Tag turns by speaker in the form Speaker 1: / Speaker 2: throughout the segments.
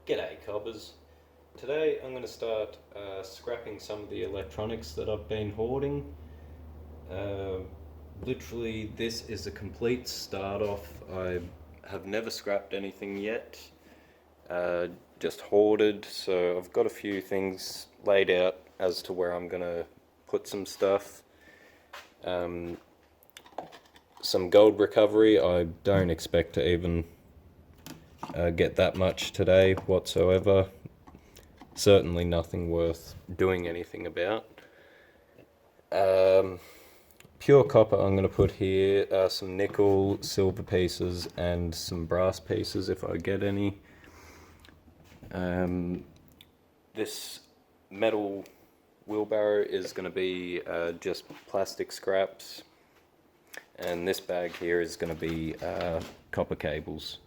Speaker 1: G'day cobbers. Today I'm going to start scrapping some of the electronics that I've been hoarding. Uh, Literally this is a complete start off. I have never scrapped anything yet, just hoarded, so I've got a few things laid out as to where I'm going to put some stuff. Some gold recovery. I don't expect to even get that much today whatsoever. Certainly nothing worth doing anything about. Pure copper I'm going to put here, some nickel, silver pieces and some brass pieces if I get any. This metal wheelbarrow is going to be just plastic scraps, and this bag here is going to be copper cables.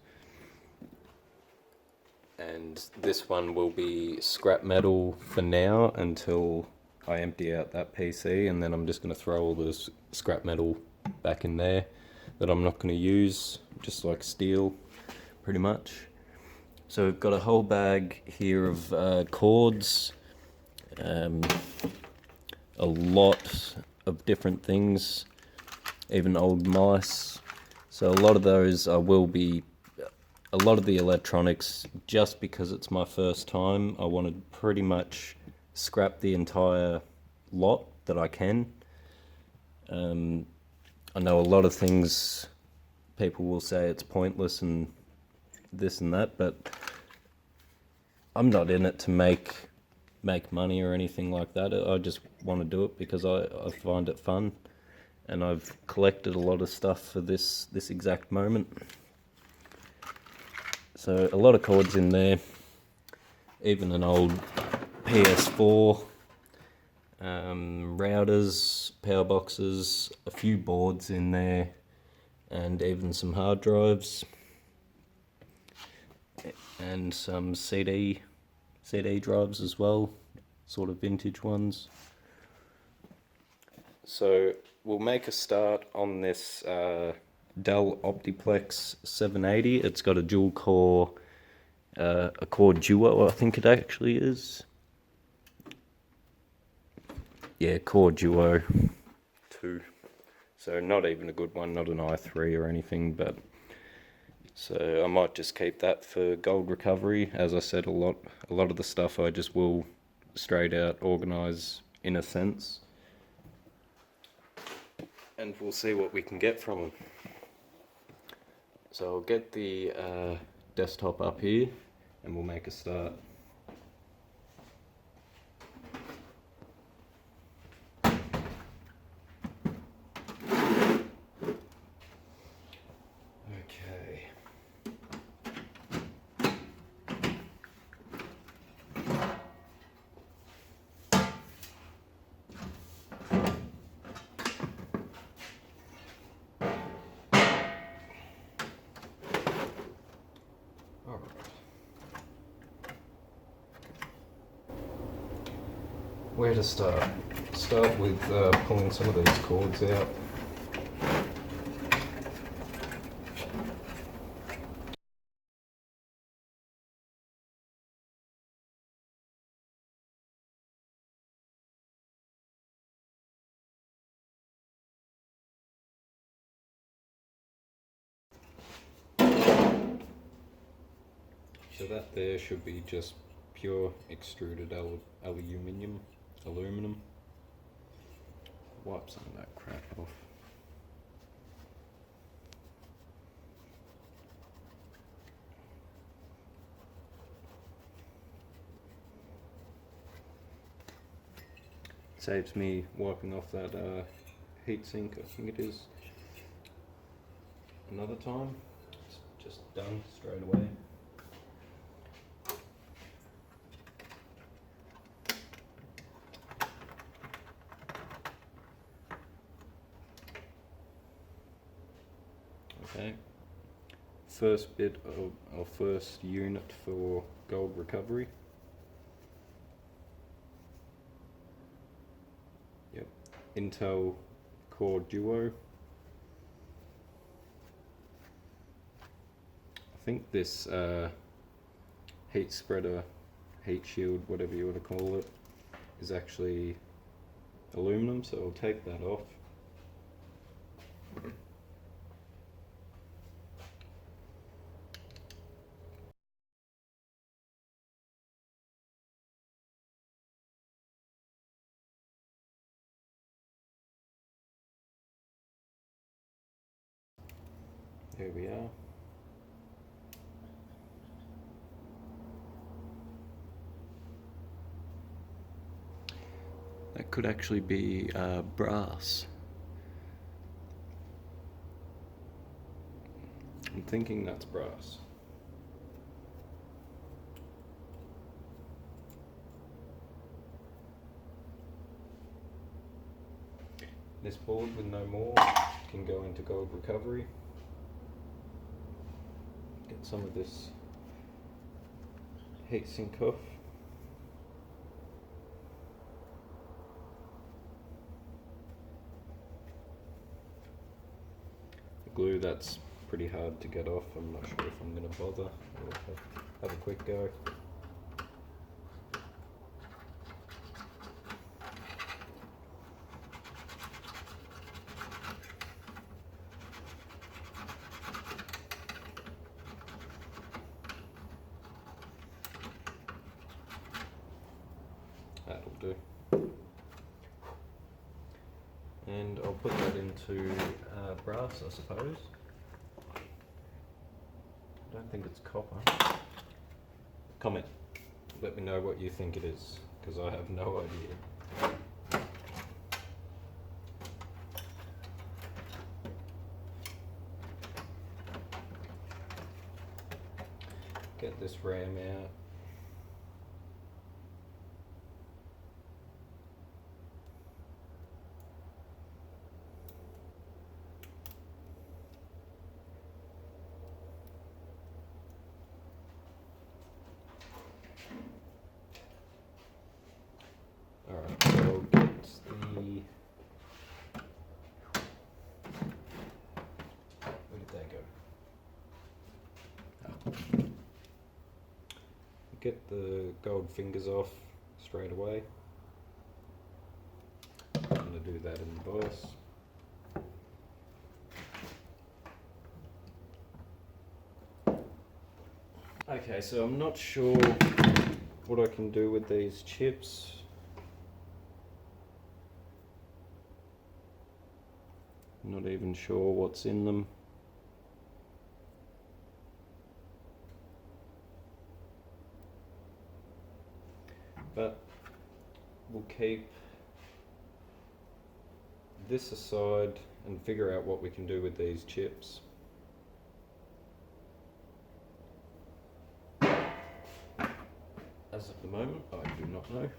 Speaker 1: And this one will be scrap metal for now until I empty out that PC, and then I'm just going to throw all this scrap metal back in there that I'm not going to use, just like steel pretty much. So we've got a whole bag here of cords, a lot of different things, even old mice. So a lot of those a lot of the electronics, just because it's my first time, I want to pretty much scrap the entire lot that I can. I know a lot of things, people will say it's pointless and this and that, but I'm not in it to make money or anything like that. I just want to do it because I find it fun, and I've collected a lot of stuff for this exact moment. So a lot of cords in there, even an old PS4, routers, power boxes, a few boards in there, and even some hard drives, and some CD drives as well, sort of vintage ones. So we'll make a start on this Dell Optiplex 780. It's got a dual core, a core duo, I think it actually is. Yeah, core duo 2. So not even a good one, not an i3 or anything, but so I might just keep that for gold recovery. As I said, a lot of the stuff I just will straight out organize in a sense, and we'll see what we can get from them. So I'll get the desktop up here and we'll make a start. Okay. Where to start? Start with pulling some of these cords out. So that there should be just pure extruded aluminum. Wipe some of that crap off. Saves me wiping off that heatsink, I think it is, another time. It's just done straight away. Okay, first bit of our first unit for gold recovery. Yep, Intel Core Duo. I think this heat spreader, heat shield, whatever you want to call it, is actually aluminum, so I'll take that off. There we are. That could actually be brass. I'm thinking that's brass. This board with no more can go into gold recovery. Get some of this heatsink off. The glue, that's pretty hard to get off. I'm not sure if I'm going to bother. We'll have a quick go. That'll do. And I'll put that into brass, I suppose. I don't think it's copper. Comment. Let me know what you think it is, because I have no idea. Get this ram out. Alright, so I'll get the... Where did that go? Oh. Get the gold fingers off straight away. I'm going to do that in the vise. Okay, so I'm not sure what I can do with these chips. Not even sure what's in them. But we'll keep this aside and figure out what we can do with these chips. As of the moment, I do not know.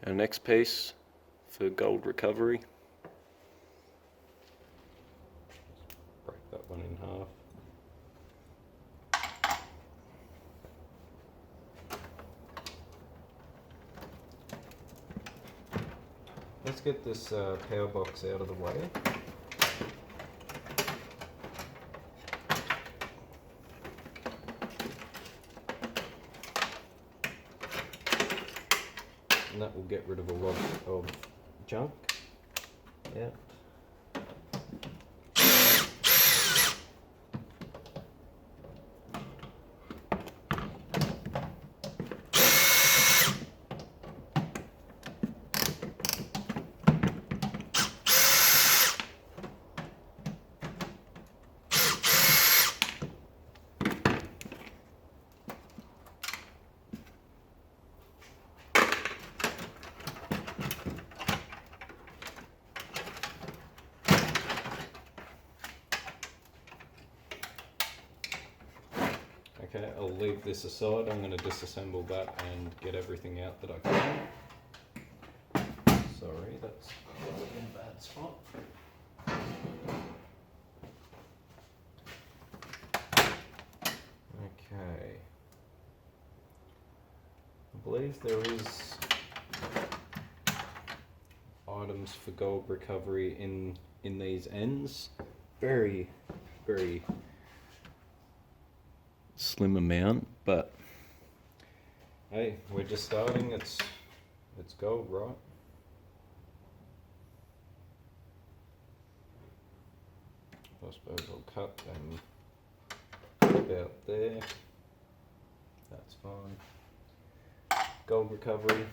Speaker 1: Our next piece for gold recovery. Break that one in half. Let's get this power box out of the way. And that will get rid of a lot of junk. Yeah. Okay, I'll leave this aside. I'm going to disassemble that and get everything out that I can. Sorry, that's in a bad spot. Okay. believe there is items for gold recovery in these ends. Very, very slim amount, but hey, we're just starting. It's gold, right? I suppose I'll cut them about there. That's fine. Gold recovery.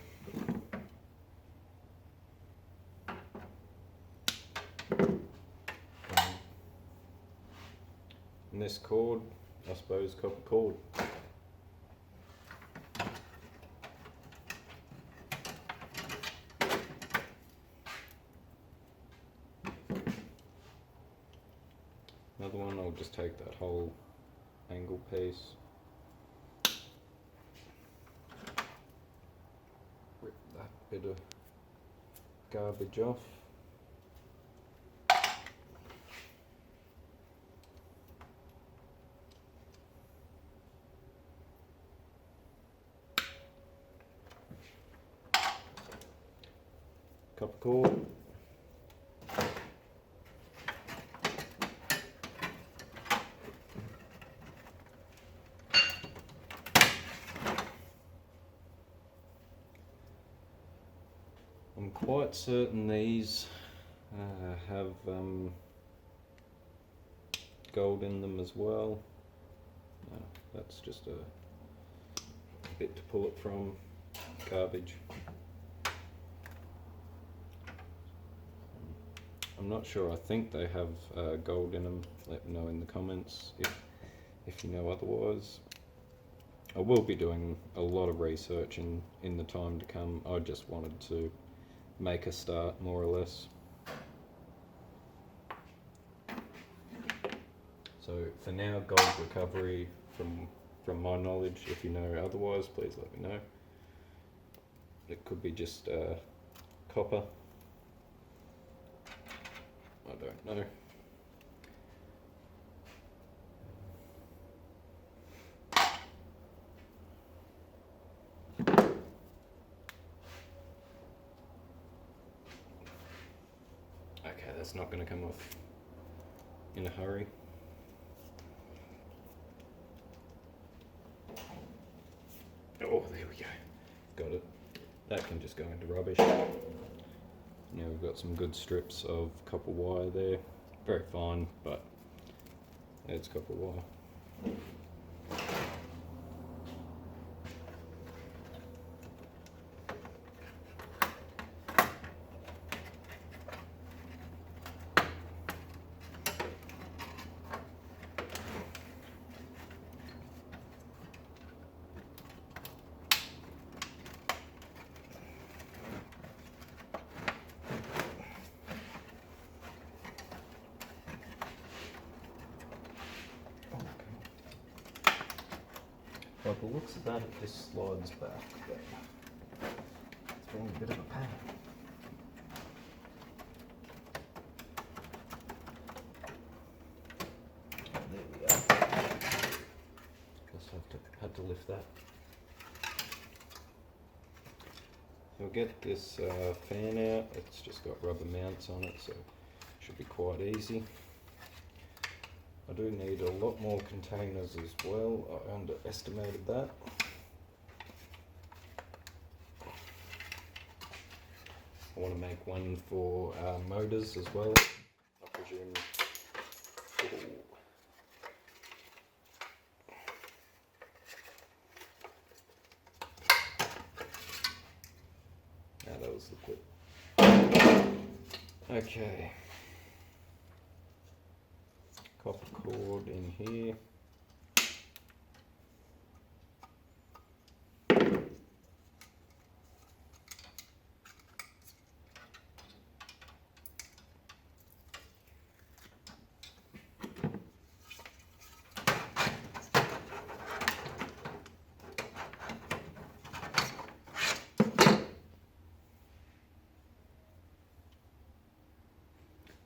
Speaker 1: And this cord, I suppose, copper cord. Another one, I'll just take that whole angle piece, rip that bit of garbage off. Copper cord. I'm quite certain these have gold in them as well. No, that's just a bit to pull it from, garbage. I'm not sure, I think they have gold in them. Let me know in the comments if you know otherwise. I will be doing a lot of research in the time to come. I just wanted to make a start, more or less. So for now, gold recovery from my knowledge. If you know otherwise, please let me know. It could be just copper. I don't know. Okay, that's not going to come off in a hurry. Oh, there we go. Got it. That can just go into rubbish. Now we've got some good strips of copper wire there. Very fine, but it's copper wire. By the looks of that, it just slides back, but it's been a bit of a pain. There we go. Guess I had to lift that. So we'll get this fan out. It's just got rubber mounts on it, so it should be quite easy. I do need a lot more containers as well. I underestimated that. I want to make one for motors as well, I presume. Ooh. Ah, that was liquid. Okay. Copper cord in here.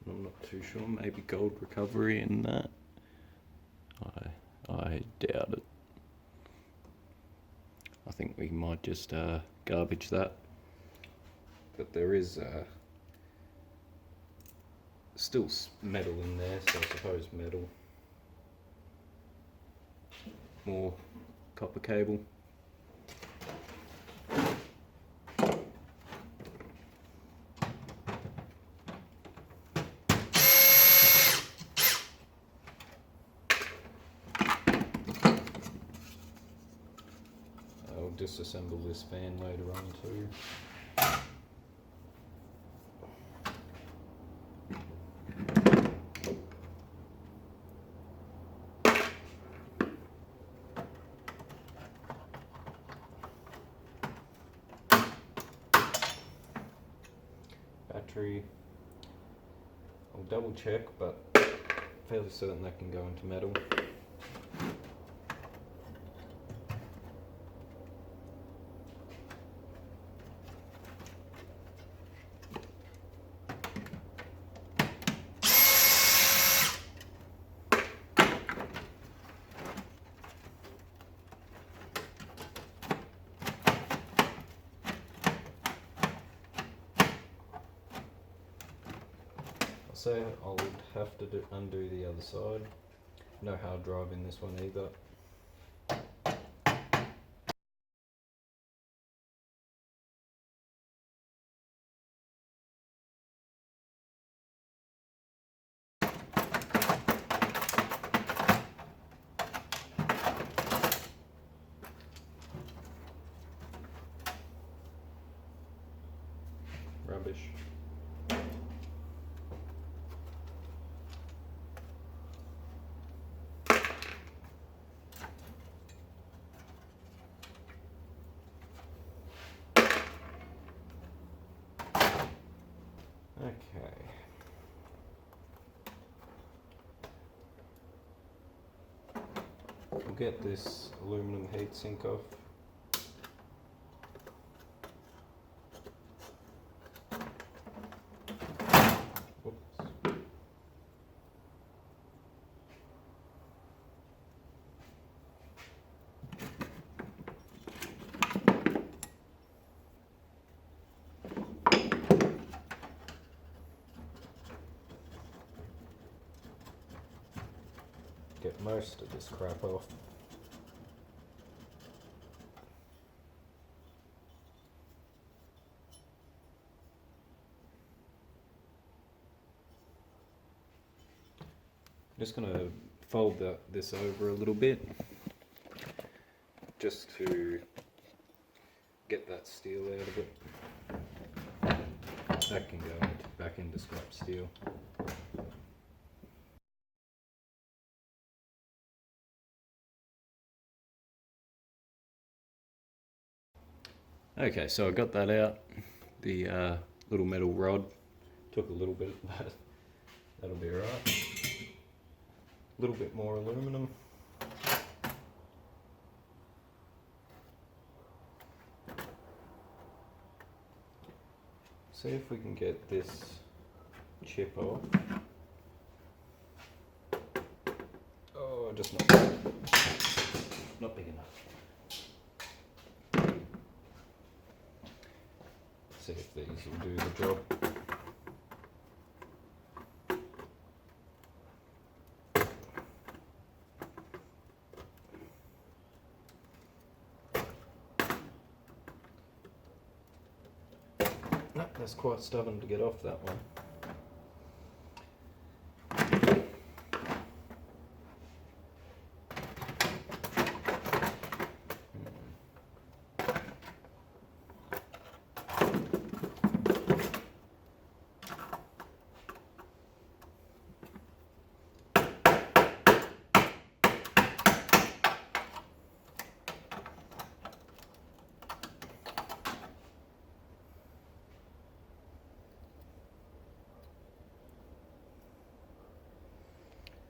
Speaker 1: I'm not too sure, maybe gold recovery in that. I doubt it. I think we might just garbage that. But there is still metal in there, so I suppose metal. More copper cable. I'll disassemble this fan later on too. Battery, I'll double check, but fairly certain that can go into metal. So I'll have to undo the other side. No hard drive in this one either. Rubbish. Okay. We'll get this aluminum heatsink off. Oops. Get most of this crap off. I'm just going to fold this over a little bit just to get that steel out of it. That can go back into scrap steel. Okay, so I got that out. The little metal rod took a little bit, but that'll be alright. A little bit more aluminum. See if we can get this chip off. Oh, just not big enough. See if these will do the job. No, that's quite stubborn to get off that one.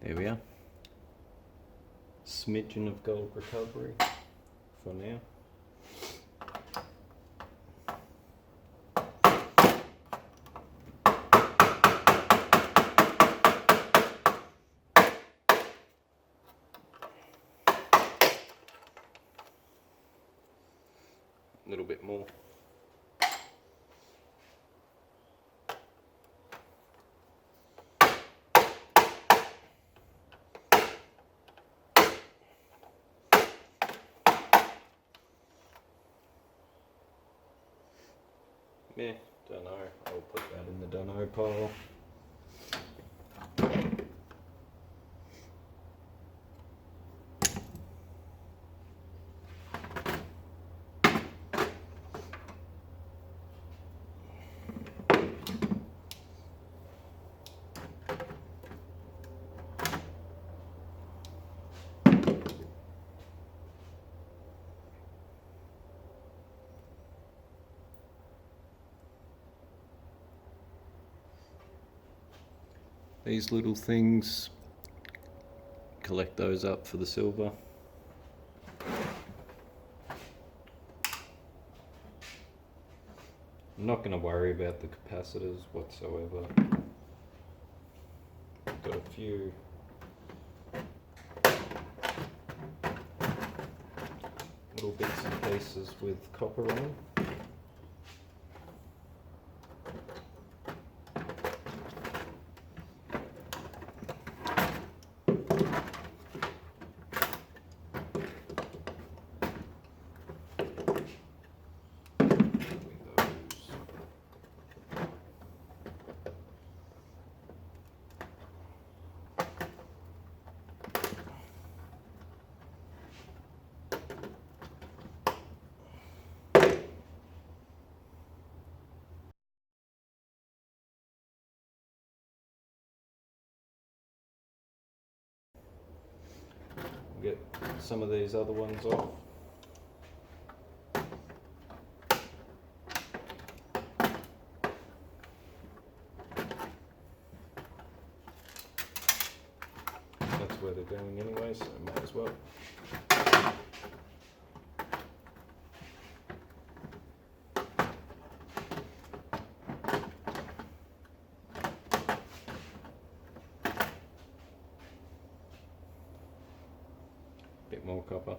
Speaker 1: There we are. Smidgen of gold recovery for now. A little bit more. Yeah, don't know. I'll put that in the don't know pile. These little things, collect those up for the silver. I'm not going to worry about the capacitors whatsoever. Got a few little bits and pieces with copper on. Get some of these other ones off. That's where they're going anyway, so might as well. Bit more copper.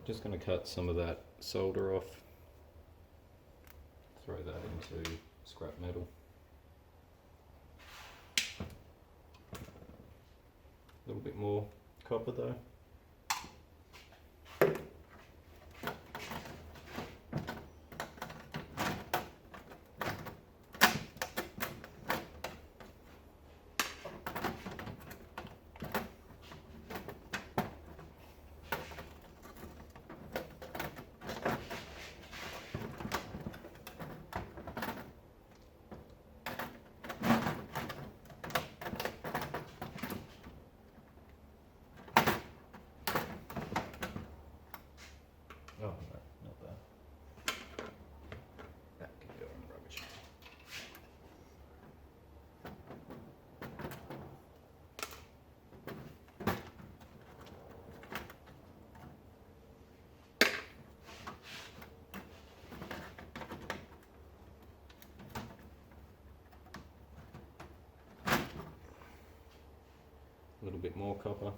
Speaker 1: Just going to cut some of that solder off, throw that into scrap metal. A little bit more copper though. Oh, no, not that. That can go in rubbish. A little bit more copper.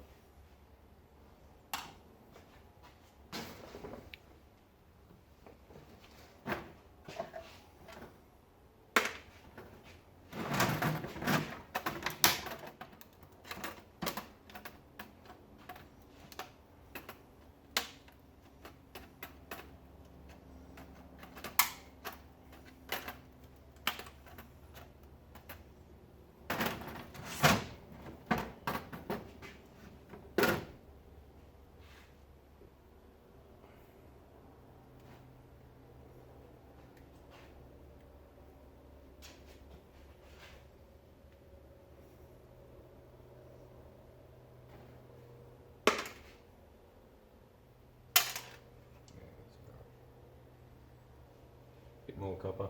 Speaker 1: copper.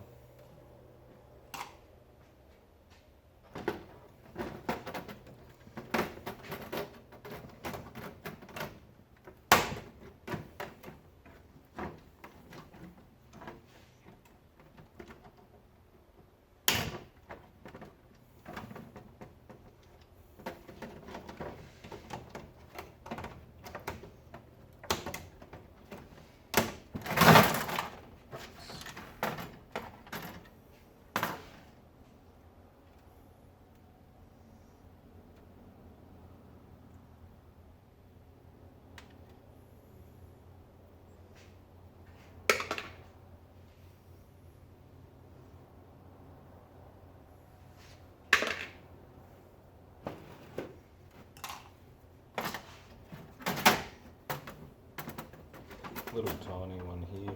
Speaker 1: Little tiny one here.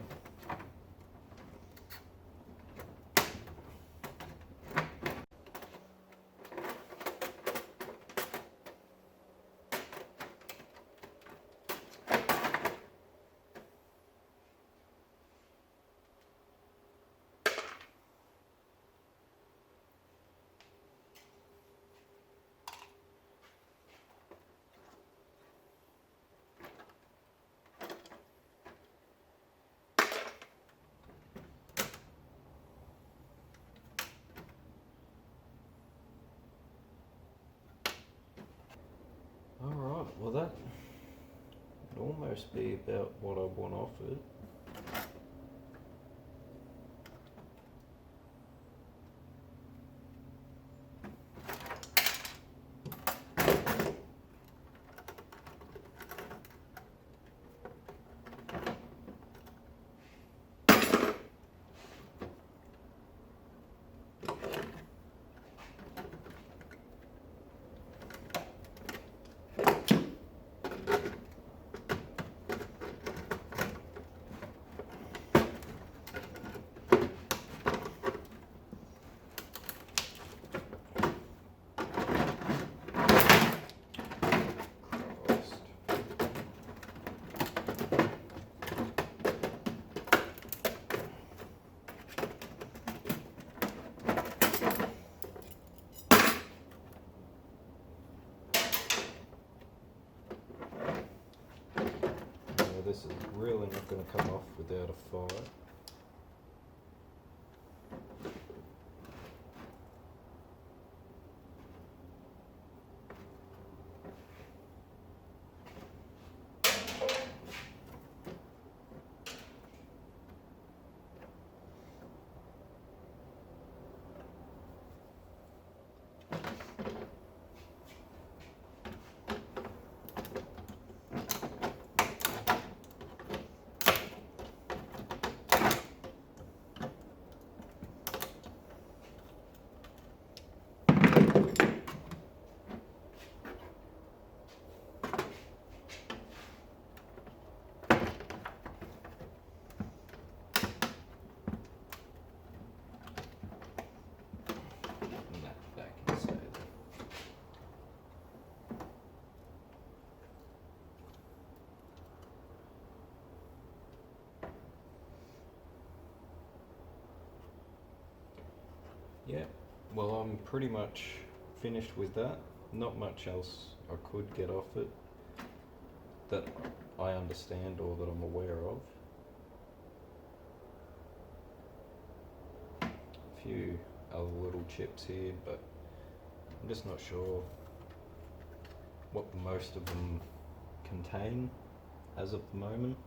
Speaker 1: Alright, well that would almost be about what I want off it. This is really not going to come off without a fire. Yeah, well I'm pretty much finished with that. Not much else I could get off it that I understand or that I'm aware of. A few other little chips here, but I'm just not sure what most of them contain as of the moment.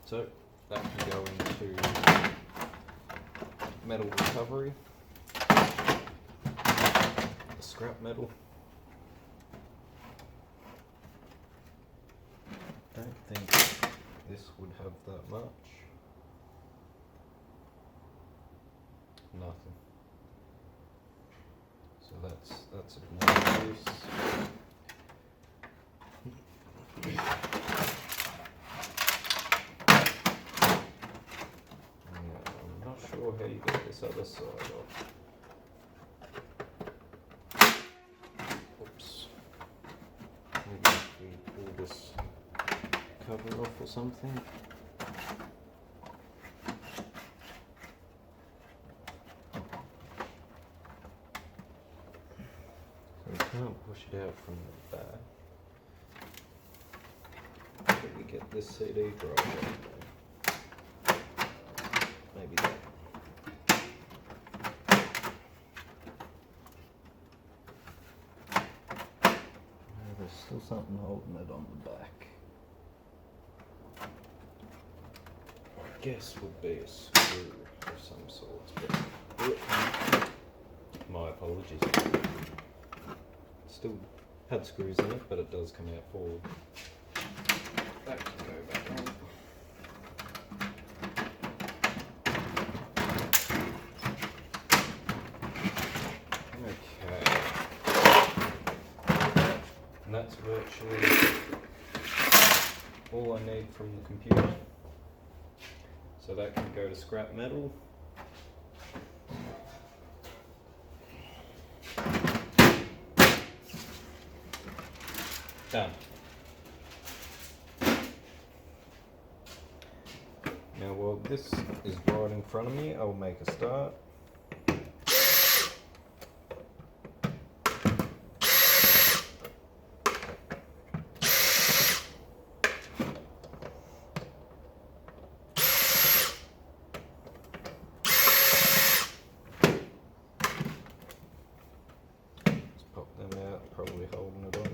Speaker 1: So that can go into metal recovery, scrap metal. Don't think this would have that much. Nothing. So that's ignore this. I'm not sure how you get this other side off. Oops. Maybe if we pull this cover off or something. Can't push it out from the back. Let me get this CD drive out there. Maybe that. No, there's still something holding it on the back. I guess would be a screw of some sort. But my apologies. Still had screws in it, but it does come out forward. That can go back on. Okay. And that's virtually all I need from the computer. So that can go to scrap metal. Done. Now while this is right in front of me, I'll make a start. Just pop them out, probably holding it on.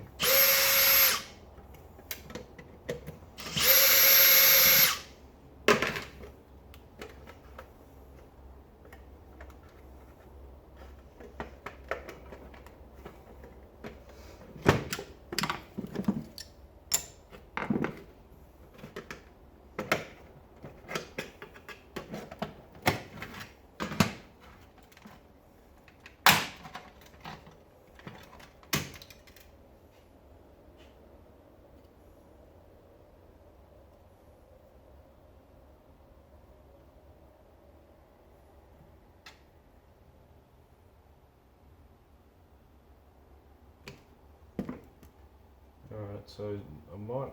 Speaker 1: Alright, so I might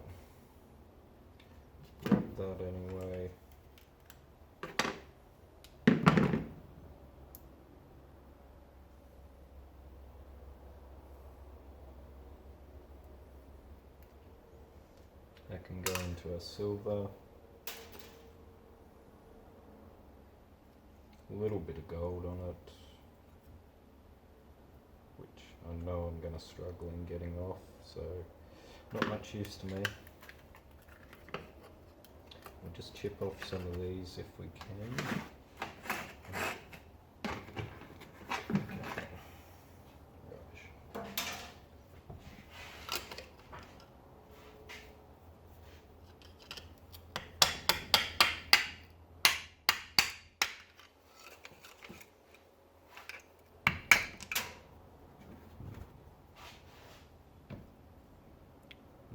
Speaker 1: grab that anyway. That can go into a silver. A little bit of gold on it, which I know I'm going to struggle in getting off, so not much use to me. We'll just chip off some of these if we can.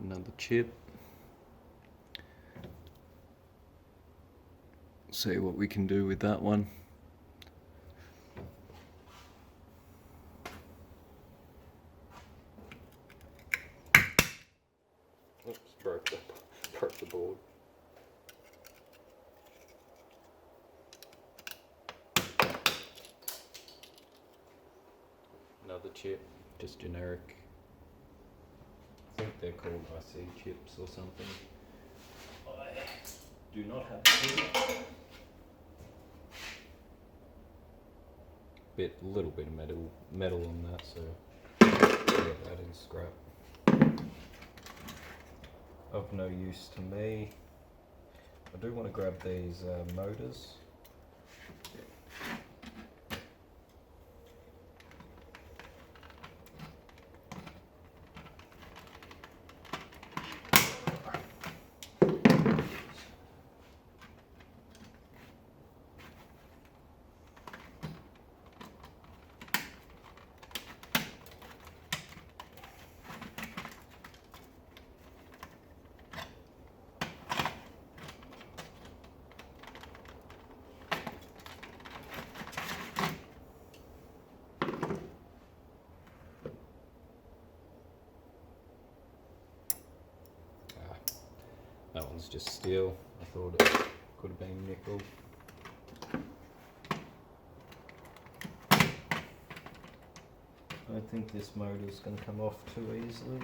Speaker 1: Another chip. See what we can do with that one. Oops, broke the board. Another chip, just generic. I think they're called IC chips or something. I do not have a clue. Little bit of metal on that, so yeah, that is scrap. Of no use to me. I do want to grab these motors. That one's just steel. I thought it could have been nickel. I don't think this motor is going to come off too easily.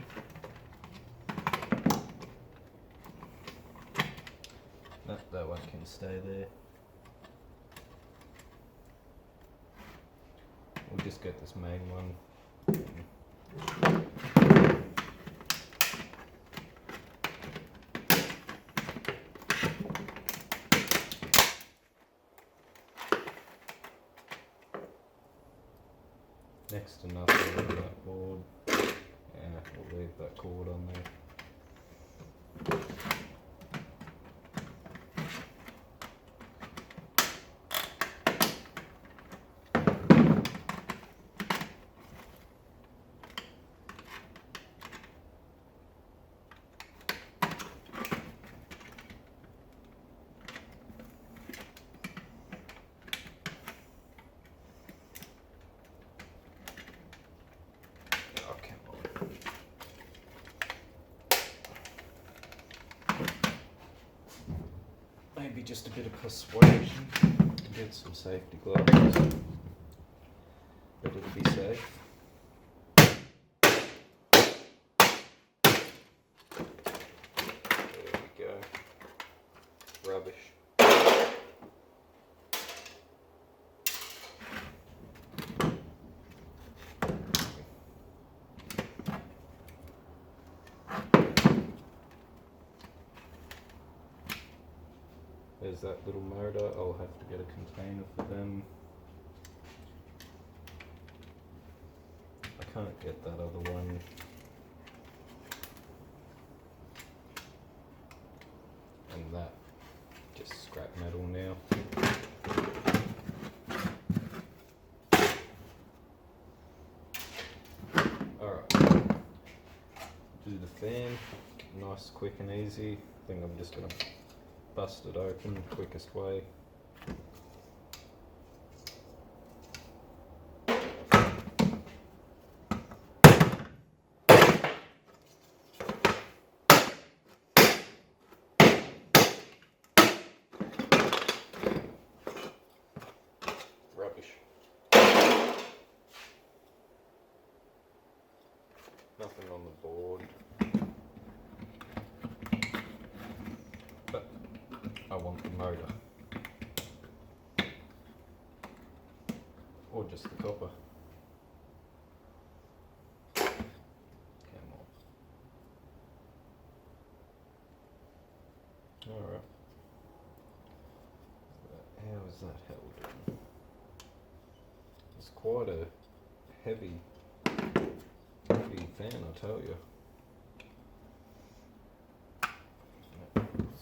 Speaker 1: No, that one can stay there. We'll just get this main one. Next to nothing on that board. Yeah, we'll leave that cord on there. Maybe just a bit of persuasion. Get some safety glasses. Better to be safe. There we go. Rubbish. There's that little motor. I'll have to get a container for them. I can't get that other one. And that, just scrap metal now. Alright, do the fan, nice, quick and easy. I think I'm just going to bust it open the quickest way. Rubbish. Nothing on the board. But I want the motor. Or just the copper. Come on. Alright. How is that held in? It's quite a heavy fan, I tell you.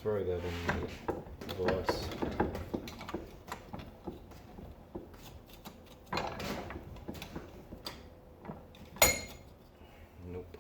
Speaker 1: Throw that in the device. Nope.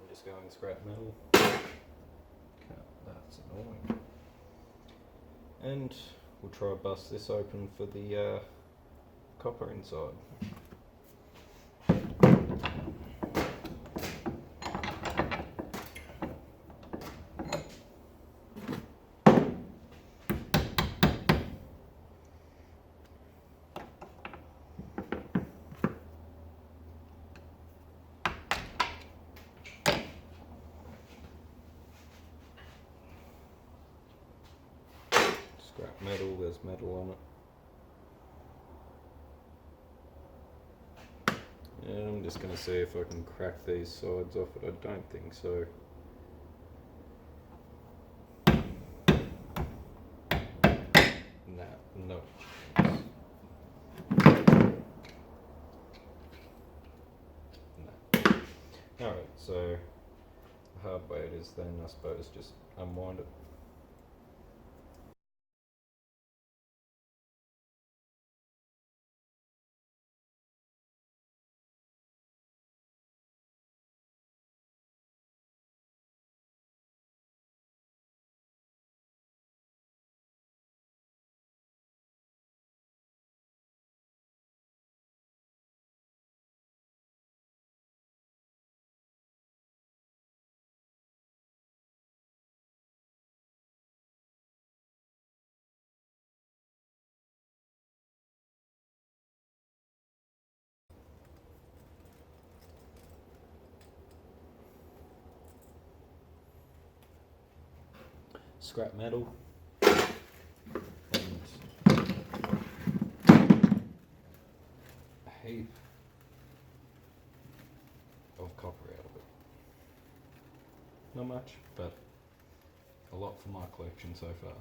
Speaker 1: Just going scrap metal. That's annoying. And we'll try to bust this open for the copper inside. Scrap metal, there's metal on it. And I'm just going to see if I can crack these sides off it. I don't think so. Nah, no chance. Nah. Alright, so the hard way it is then, I suppose, just unwind it. scrap metal, and a heap of copper out of it. Not much, but a lot for my collection so far.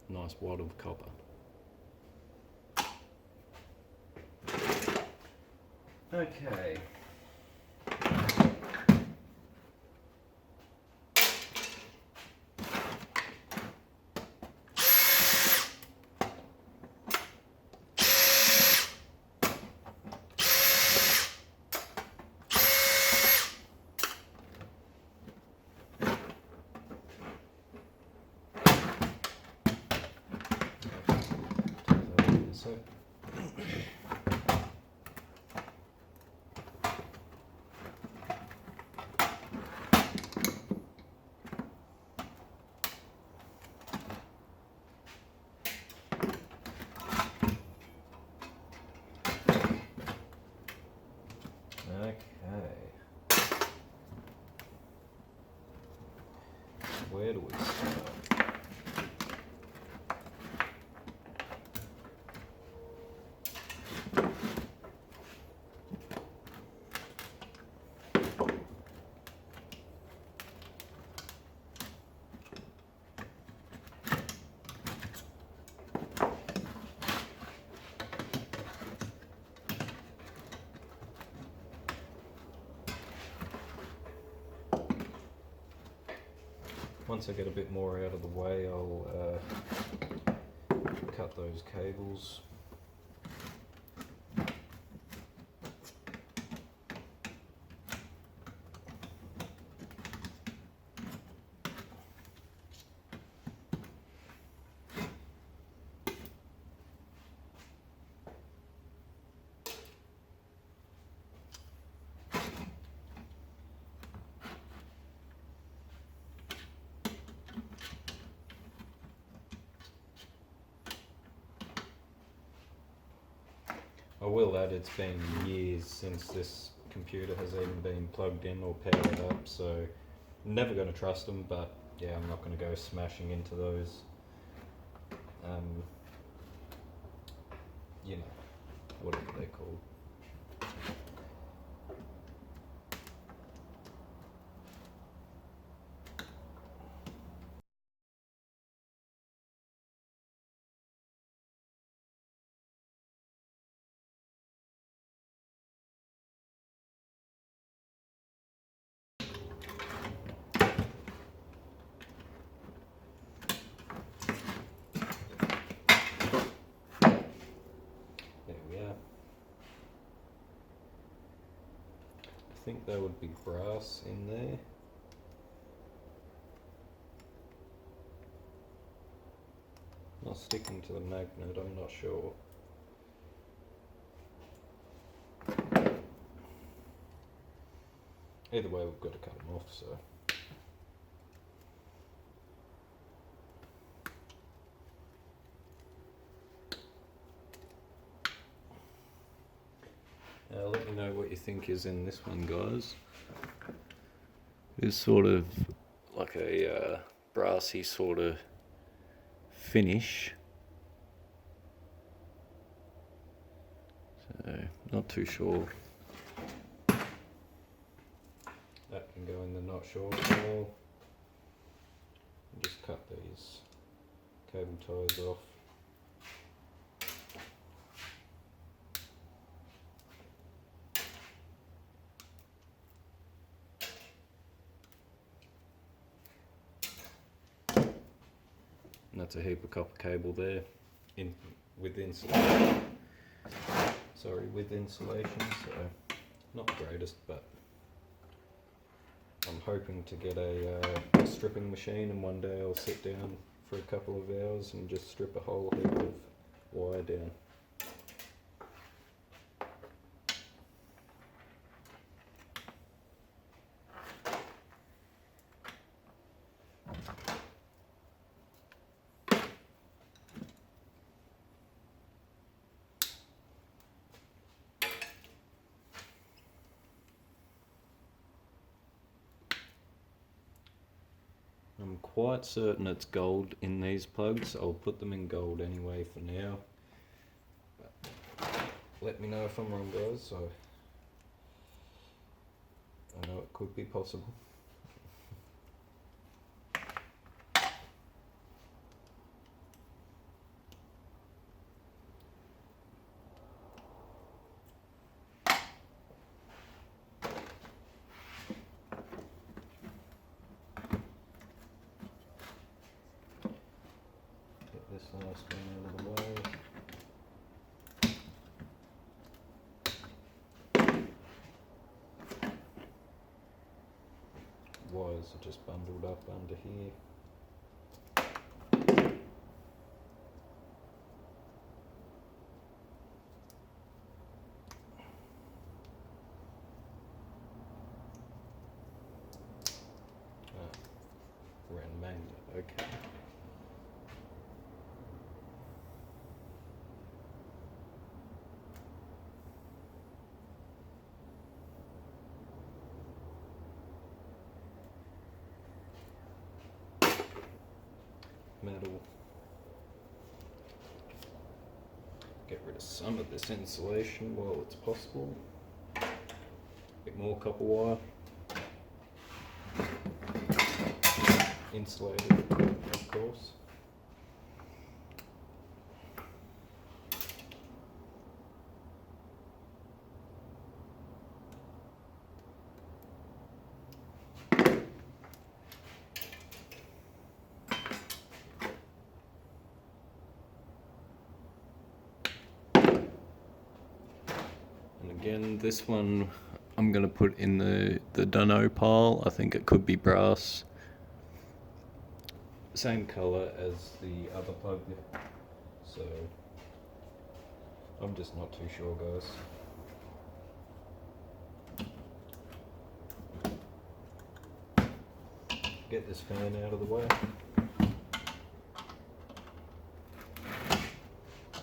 Speaker 1: Nice wad of copper. Okay. So where do we start? Once I get a bit more out of the way, I'll cut those cables. I will add it's been years since this computer has even been plugged in or powered up, so I'm never going to trust them, but yeah, I'm not going to go smashing into those, you know, whatever they're called. There we are. I think there would be brass in there. Not sticking to the magnet, I'm not sure. Either way, we've got to cut them off, so. Let me know what you think is in this one, guys. It's sort of like a brassy sort of finish. So, not too sure. That can go in the not sure hole. Just cut these cable ties off. And that's a heap of copper cable there, with insulation. Sorry, with insulation, so not the greatest, but I'm hoping to get a stripping machine, and one day I'll sit down for a couple of hours and just strip a whole heap of wire down. I'm quite certain it's gold in these plugs. I'll put them in gold anyway for now. But let me know if I'm wrong, guys. So I know it could be possible. This last one out of the way. Wires are just bundled up under here. Ran magnet, okay. Metal. Get rid of some of this insulation while it's possible. Bit more copper wire. Insulated, of course. Again, this one I'm going to put in the dunno pile. I think it could be brass. Same colour as the other plug, so I'm just not too sure, guys. Get this fan out of the way.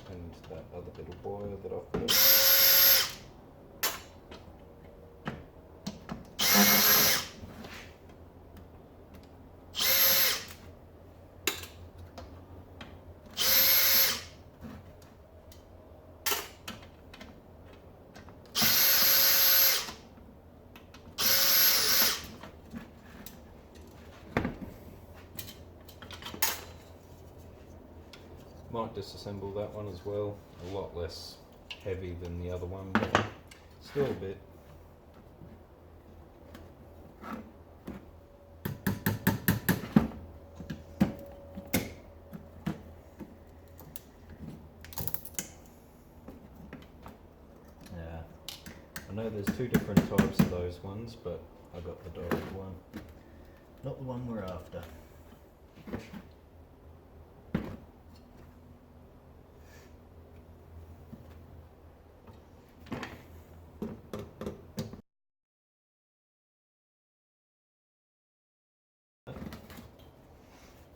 Speaker 1: And that other bit of wire that I've put. Might disassemble that one as well. A lot less heavy than the other one, but still a bit. Yeah, I know there's two different types of those ones, but I got the direct one. Not the one we're after.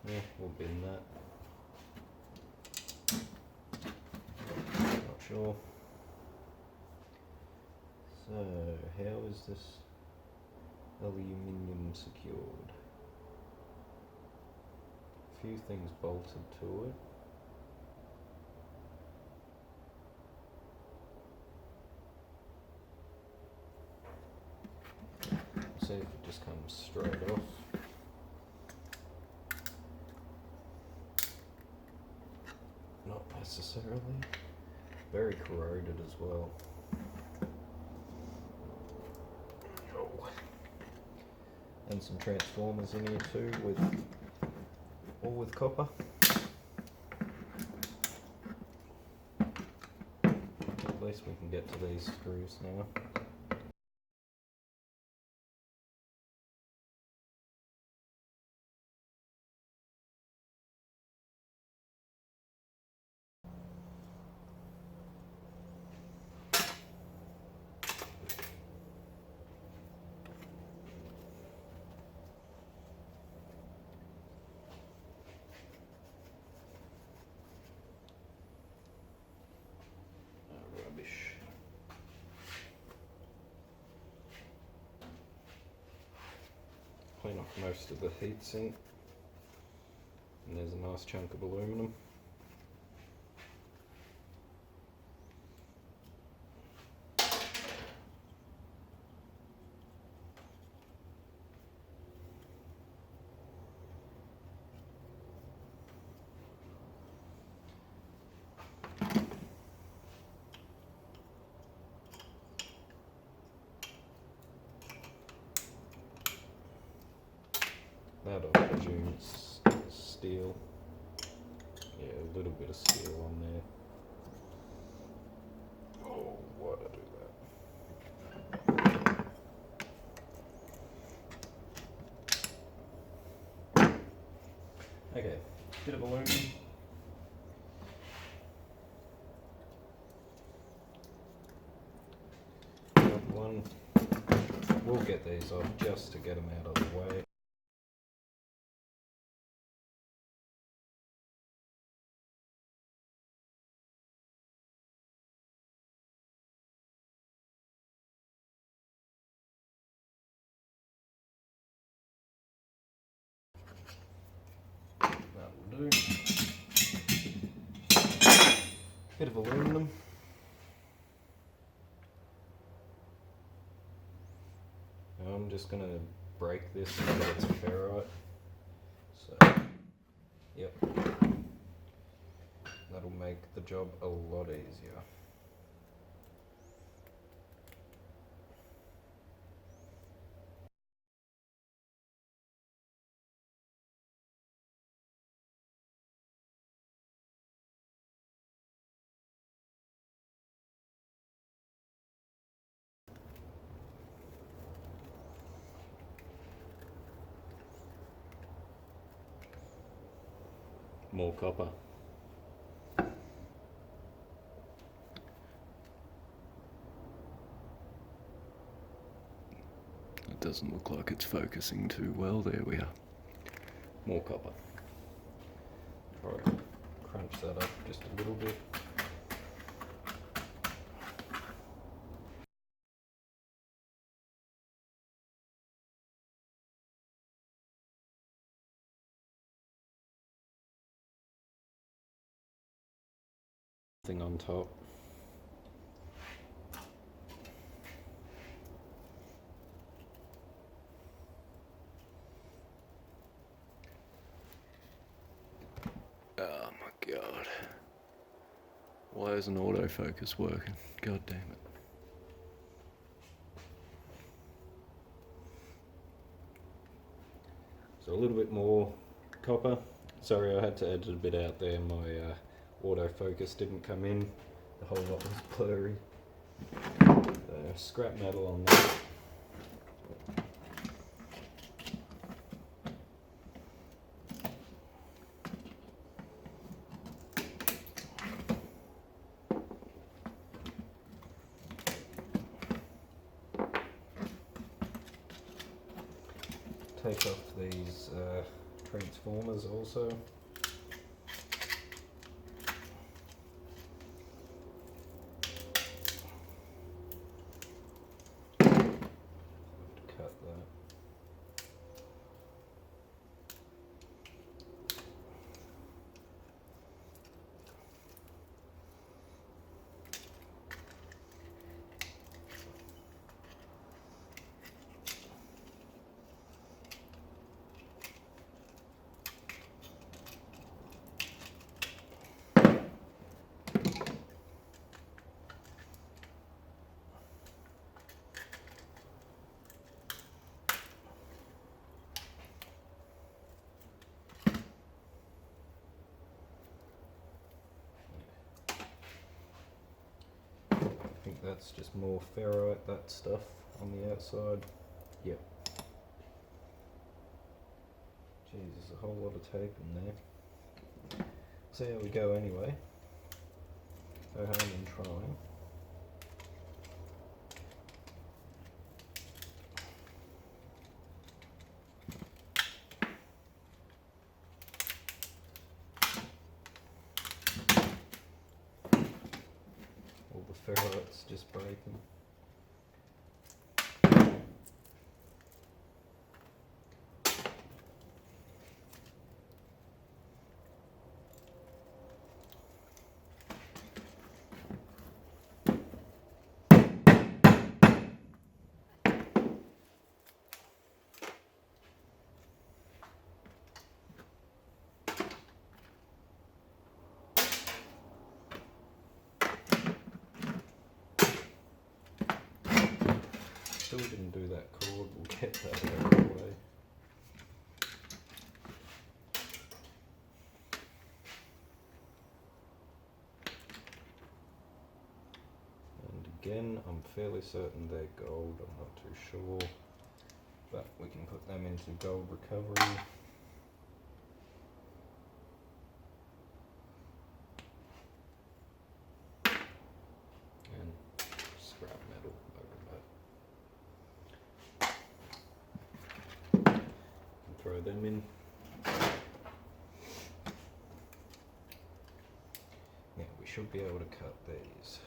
Speaker 1: Yeah, we'll bin that. Not sure. So, how is this aluminium secured? A few things bolted to it. See if it just comes straight off. Not necessarily. Very corroded as well. Oh. And some transformers in here too, all with copper. At least we can get to these screws now. Rubbish. Clean off most of the heatsink. And there's a nice chunk of aluminum. That'll produce steel. Yeah, a little bit of steel on there. Oh, why'd I do that? Okay, bit of aluminum. Got one. We'll get these off just to get them out of the way. That'll do. Bit of aluminum. I'm just going to break this so that it's ferrite. So, yep. That'll make the job a lot easier. More copper. It doesn't look like it's focusing too well. There we are. More copper. Try to crunch that up just a little bit. Thing on top. Oh my god. Why isn't autofocus working? God damn it. So a little bit more copper. Sorry, I had to edit a bit out there. My autofocus didn't come in. The whole lot was blurry. Scrap metal on that. Take off these transformers also. Cut that. I think that's just more ferrite, that stuff on the outside. Yep. Jeez, there's a whole lot of tape in there. See how we go anyway. No harm in trying. All the ferrite's just breaking. that cord, we'll get that out of the way. And again, I'm fairly certain they're gold, I'm not too sure, but we can put them into gold recovery. Scrap metal over that. Throw them in. Now we should be able to cut these.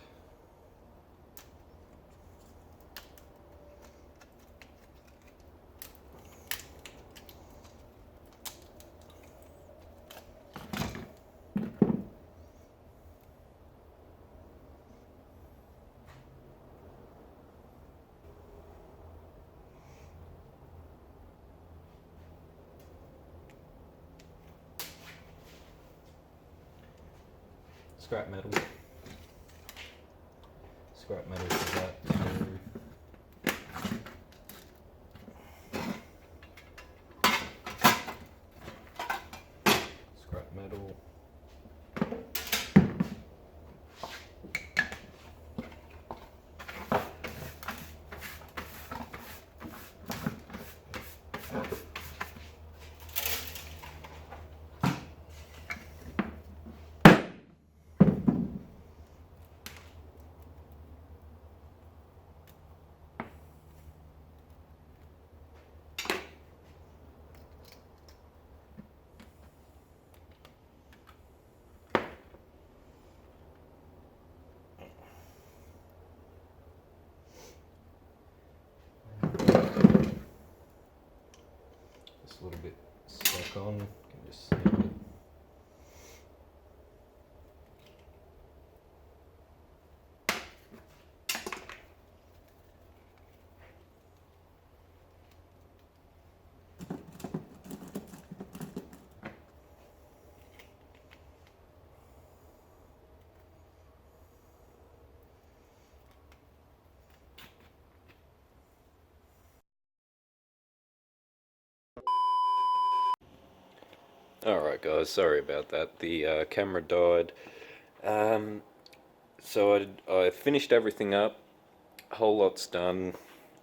Speaker 1: Scrap metal. Scrap metal for that too. Scrap metal. A little bit stuck on, you can just snip it. Alright guys, sorry about that. The camera died. So I finished everything up. Whole lot's done.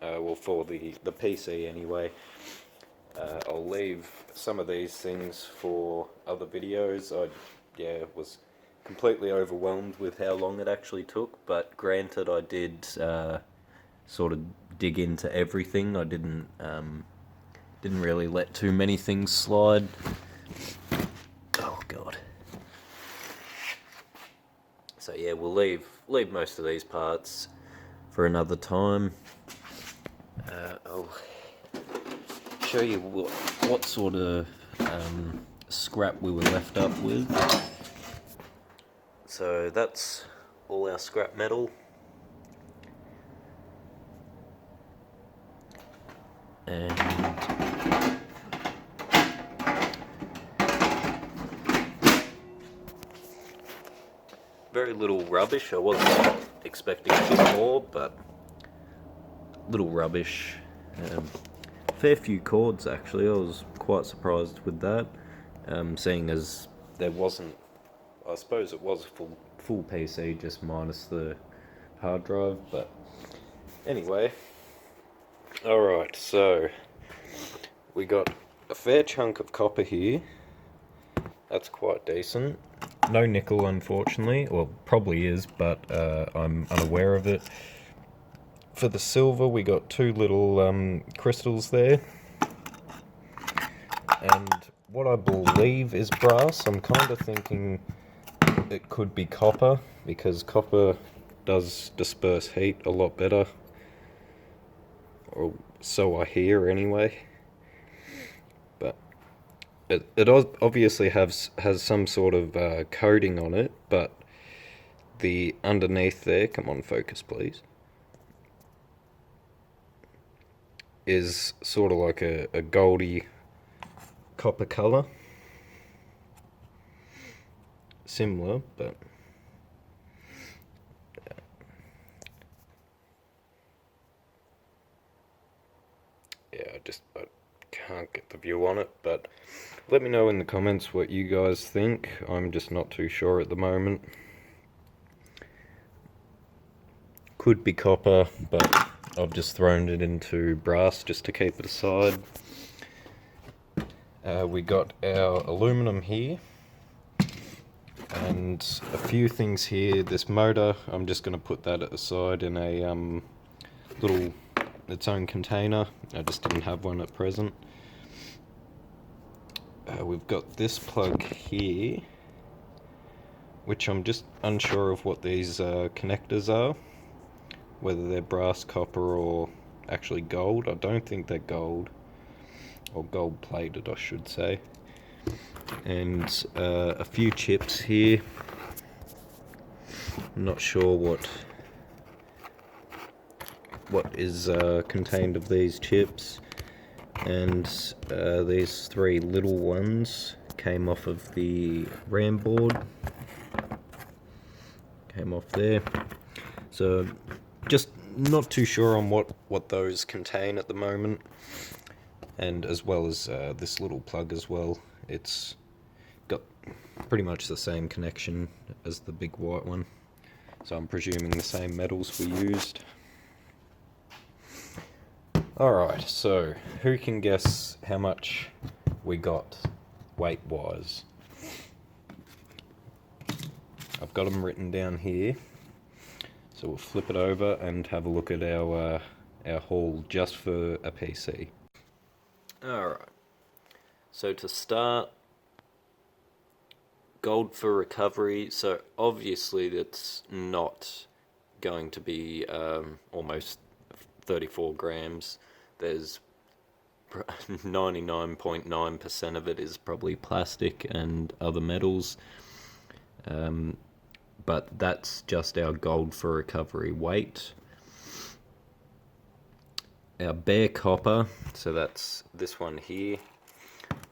Speaker 1: Well, for the PC anyway. I'll leave some of these things for other videos. I was completely overwhelmed with how long it actually took, but granted I did sort of dig into everything. I didn't really let too many things slide. Oh god. So yeah, we'll leave most of these parts for another time. I'll show you what sort of scrap we were left up with. So that's all our scrap metal. And very little rubbish. I wasn't expecting a bit more, but little rubbish. Fair few cords actually. I was quite surprised with that, seeing as there wasn't. I suppose it was a full PC, just minus the hard drive. But anyway, all right. So we got a fair chunk of copper here. That's quite decent. No nickel, unfortunately. Well, probably is, but I'm unaware of it. For the silver, we got two little crystals there. And what I believe is brass. I'm kind of thinking it could be copper, because copper does disperse heat a lot better. Or so I hear anyway. But it obviously has some sort of coating on it, but the underneath there, come on focus please, is sort of like a goldy copper colour. Similar, but yeah, I can't get the view on it, but let me know in the comments what you guys think. I'm just not too sure at the moment. Could be copper, but I've just thrown it into brass just to keep it aside. We got our aluminum here, and a few things here. This motor, I'm just going to put that aside in a little, its own container. I just didn't have one at present. We've got this plug here, which I'm just unsure of what these connectors are, whether they're brass, copper, or actually gold. I don't think they're gold, or gold plated I should say. And a few chips here. I'm not sure what is contained of these chips. And these three little ones came off of the RAM board. Came off there. So just not too sure on what those contain at the moment. And as well as this little plug as well. It's got pretty much the same connection as the big white one. So I'm presuming the same metals were used. Alright, so who can guess how much we got weight-wise? I've got them written down here. So we'll flip it over and have a look at our haul just for a PC. Alright, so to start, gold for recovery, so obviously that's not going to be almost 34 grams. There's 99.9% of it is probably plastic and other metals, but that's just our gold for recovery weight. Our bare copper, so that's this one here,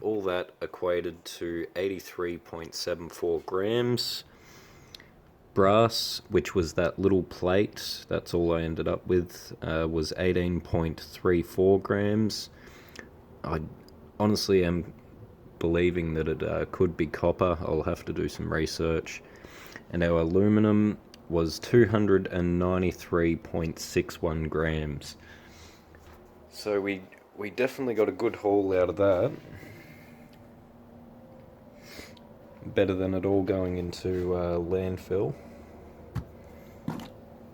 Speaker 1: all that equated to 83.74 grams. Brass, which was that little plate, that's all I ended up with, was 18.34 grams. I honestly am believing that it could be copper. I'll have to do some research. And our aluminum was 293.61 grams. So we definitely got a good haul out of that. Better than it all going into landfill.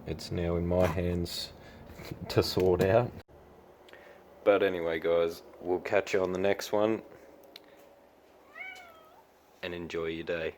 Speaker 1: It's now in my hands to sort out. But anyway guys, we'll catch you on the next one, and enjoy your day.